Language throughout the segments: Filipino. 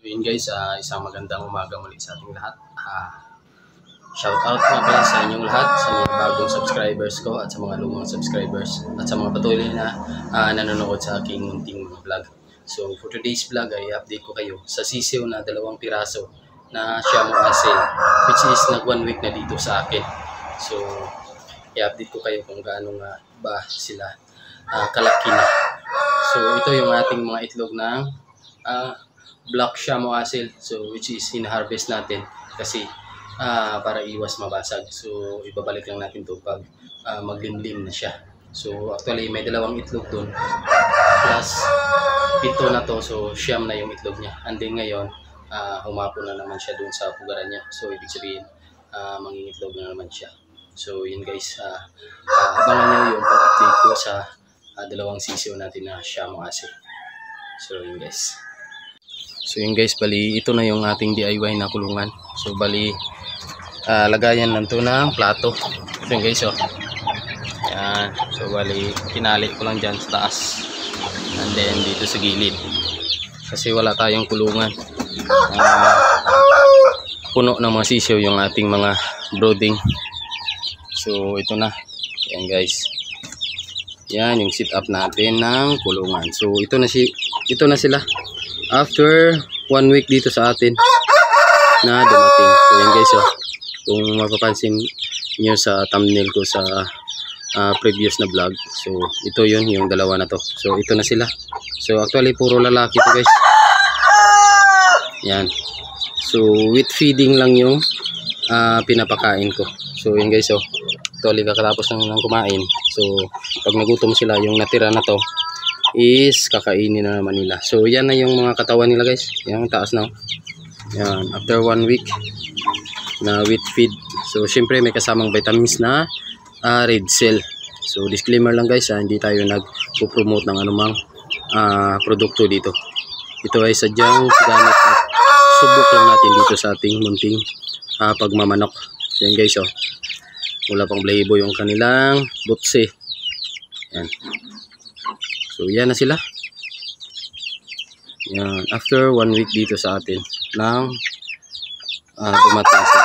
Yun guys, isang magandang umaga muli sa ating lahat. Shout out nga pala sa inyong lahat, sa mga bagong subscribers ko at sa mga lumang subscribers at sa mga patuloy na nanonood sa aking munting mga vlog. So for today's vlog ay update ko kayo sa sisiw na 2 piraso na Shamo Asil, which is nag 1 week na dito sa akin. So i-update ko kayo kung gaano nga ba sila kalaki na. So ito yung ating mga itlog ng Black Shamo Asil, so which is hina-harvest natin kasi para iwas mabasag. So ibabalik lang natin to pag maglimlim na siya. So actually may 2 itlog doon plus 7 na to, so siyam na yung itlog niya. And then ngayon humapon na naman siya doon sa pugaran niya, so ibig sabihin mangingitlog na naman siya. So yun guys, abangan nyo yung pag-update ko sa 2 sisiw natin na Shamo Asil. So yun guys. So yun guys, bali ito na yung ating DIY na kulungan. So bali lagayan lang to ng plato. So yun guys, yan. So bali kinali ko lang dyan sa taas and then dito sa gilid kasi wala tayong kulungan. Puno ng mga sisiw yung ating mga brooding. So ito na, yan guys, yan yung sit up natin ng kulungan. So ito na sila after 1 week dito sa atin na dumating. So yan guys, kung mapapansin nyo sa thumbnail ko sa previous na vlog, so ito yun, yung 2 na to. So ito na sila. So actually puro lalaki to guys. Yan. So with feeding lang yung pinapakain ko. So yan guys, actually kakatapos lang kumain. So pag nagutom sila, yung natira na to is kakainin na naman nila. So yan na yung mga katawan nila guys, yung taas na. Yan, after 1 week na with feed. So syempre may kasamang vitamins na red cell. So disclaimer lang guys, hindi tayo nagpo-promote ng anumang produkto dito. Ito ay sadyang gamit at subok lang natin dito sa ating munting pagmamanok. So yan guys, wala pang blahibo yung kanilang butse. Yan. So yan na sila. Yan, after 1 week dito sa atin nang dumating sila.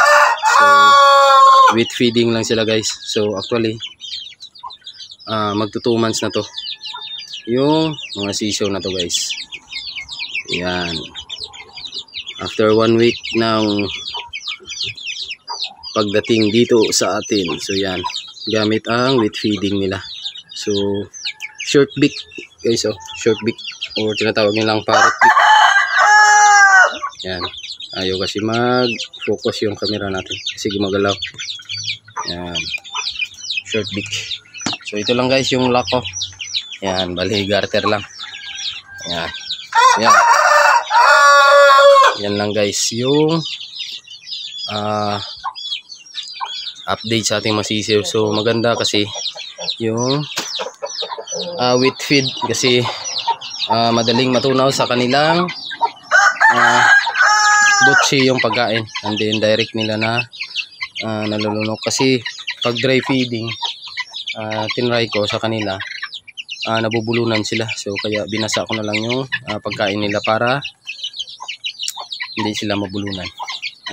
So with feeding lang sila guys. So actually magto 2 months na to yung mga sisiw na to guys. Yan, after 1 week ng pagdating dito sa atin. So yan, gamit ang with feeding nila. So short beak guys, short beak or tinatawag nilang parrot beak. Yan, ayaw kasi mag-focus yung camera natin kasi gumagalaw. Yan, short beak. So ito lang guys yung lock ko. Yan, bali garter lang. Yan. Yan. Yan lang guys yung update sa ating masisiw. So maganda kasi yung with feed kasi madaling matunaw sa kanilang butsi yung pagkain, and then direct nila na nalulunok. Kasi pag dry feeding tinry ko sa kanila, nabubulunan sila. So kaya binasa ko na lang yung pagkain nila para hindi sila mabulunan,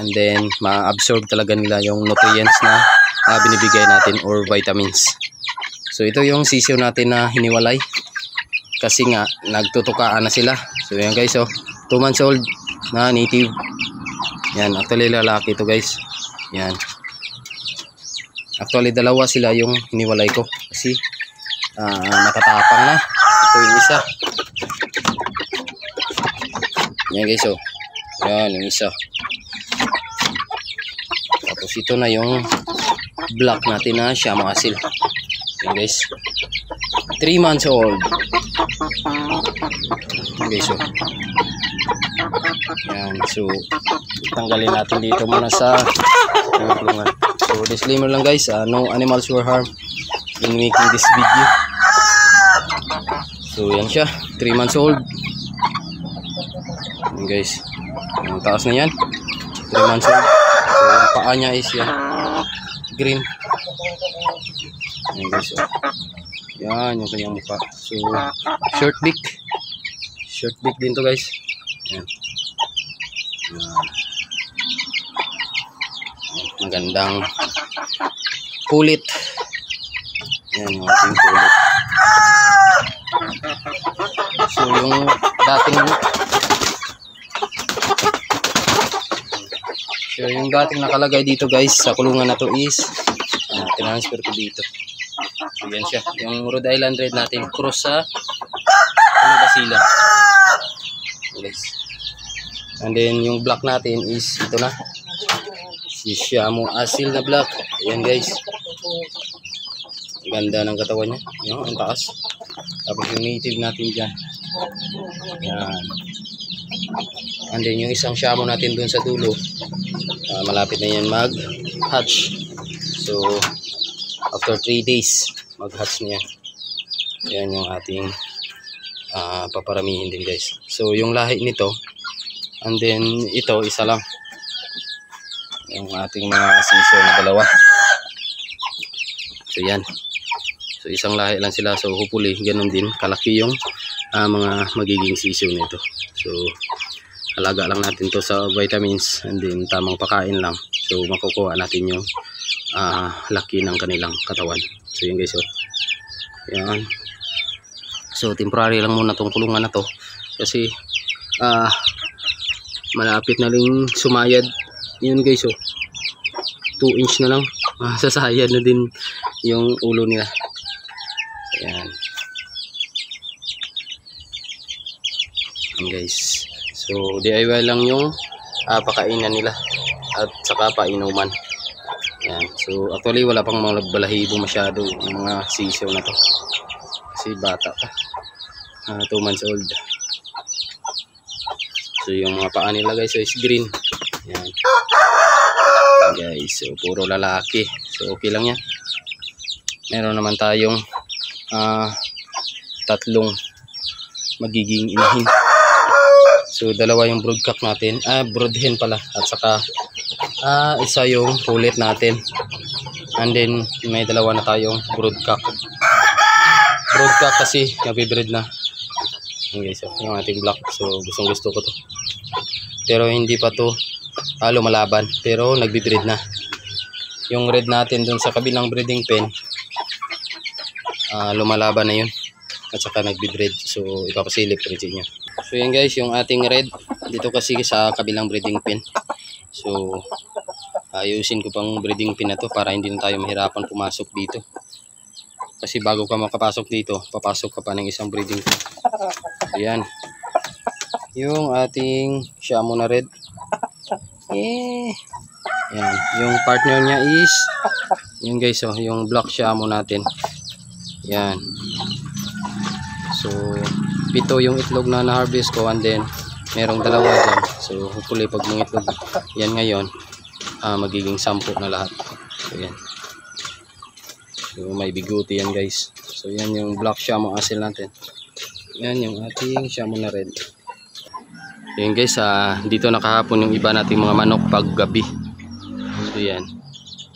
and then ma-absorb talaga nila yung nutrients na binibigay natin or vitamins. So ito yung sisiw natin na hiniwalay kasi nga nagtutukaan na sila. So yan guys, 2 months old na native. Yan, actually lalaki ito guys. Yan, actually 2 sila yung hiniwalay ko kasi nakatapang na. Ito yung isa. Yan guys, yan yung isa. Tapos ito na yung black natin na Shamo Asil. Yan guys, 3 months old. Yan guys, yan. So tanggalin natin dito muna sa kulungan. So disclaimer lang guys, no animals were harmed in making this video. So yan siya, 3 months old. Yan guys, ang taas na yan, 3 months old. So yung paa niya is yan, green. Yan guys, yan yung kanyang mukha. So short beak din to guys. Yan. Magandang kulit. Yan yung ating kulit. So yung dating nakalagay dito guys sa kulungan na to is transfer ko dito. So yan siya, yung Rhode Island Red natin cross sa Basila guys. And then yung black natin is ito na, si Shamo Asil na black. Ayan guys, ganda ng katawan niya, no? Ang taas. Tapos yung native natin dyan, yan. And then yung isang Shamo natin dun sa dulo, malapit na yan mag hatch. So after 3 days mag hatch niya. Yan yung ating paparamihin din guys. So yung lahi nito, and then ito isa lang, yung ating mga sisyo na dalawa. So yan, so isang lahi lang sila. So hopefully ganun din kalaki yung mga magiging sisyo nito. So alaga lang natin to sa vitamins, and then tamang pakain lang, so makukuha natin yung laki ng kanilang katawan. So yan guys, yan. So temporary lang muna tong kulungan na to kasi malapit na rin sumayad. Yun guys, 2 inch na lang, sasayad na din yung ulo nila. Ayan. Ayan guys, so DIY lang yung pakainan nila at saka painuman. Ayan. So actually wala pang mga balahibo masyado yung mga sisiyo na to kasi bata pa, 2 months old. So yung mga paa nila guys is green. Ayan guys, so puro lalaki, so okay lang yan. Meron naman tayong 3 magiging inahin. So dalawa yung broodcock natin, broodhen pala, at saka isa yung pulit natin, and then may dalawa na tayong broodcock kasi nabibreed na. Okay, so yung ating black, so gustong gusto ko to, pero hindi pa to lumalaban, pero nagbibreed na. Yung red natin dun sa kabilang breeding pen, lumalaban na yun at saka nagbibreed, so ipapasilip ko rin sa inyo. So yan guys, yung ating red dito kasi sa kabilang breeding pen. So ayusin ko pang breeding pen na to para hindi na tayo mahirapan pumasok dito, kasi bago ka makapasok dito, papasok ka pa ng isang breeding pen. Ayan yung ating Shamo na red. Yan, yung partner niya is yung guys, yung black Shamo natin. Yan, so 7 yung itlog na na-harvest ko, and then merong 2 dyan. So hopefully pag mga itlog yan ngayon, magiging 10 na lahat. So yan, so may biguti yan guys. So yan yung black Shamo Asil natin. Yan yung ating Shamo na red. Yan guys, dito nakahapon yung iba nating mga manok pag gabi. So yan,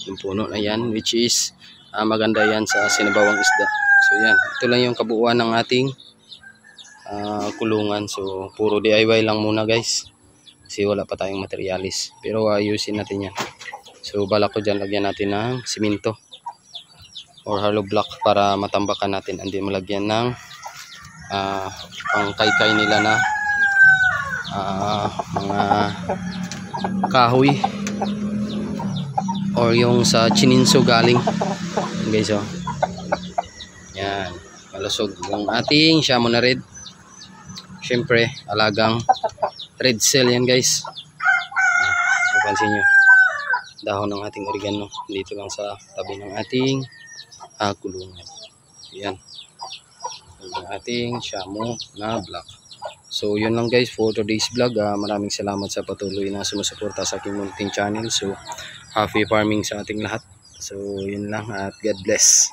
yung puno na yan, which is maganda yan sa sinabawang isda. So yan, ito lang yung kabuuan ng ating kulungan. So puro DIY lang muna guys, kasi wala pa tayong materialis, pero ayusin natin yan. So balak ko dyan lagyan natin ng simento or hollow block para matambakan natin, and then malagyan ng pang kaykay nila na mga kahoy or yung sa chininso galing guys. Yan, malusog yung ating Shamo na red. Syempre alagang red cell yan guys. Mapansin nyo dahon ng ating oregano dito lang sa tabi ng ating kulungan. Yan yung ating Shamo na black. So yun lang guys for today's vlog. Maraming salamat sa patuloy na sumusuporta sa aking munting channel. So happy farming sa ating lahat. So yun lang at God bless.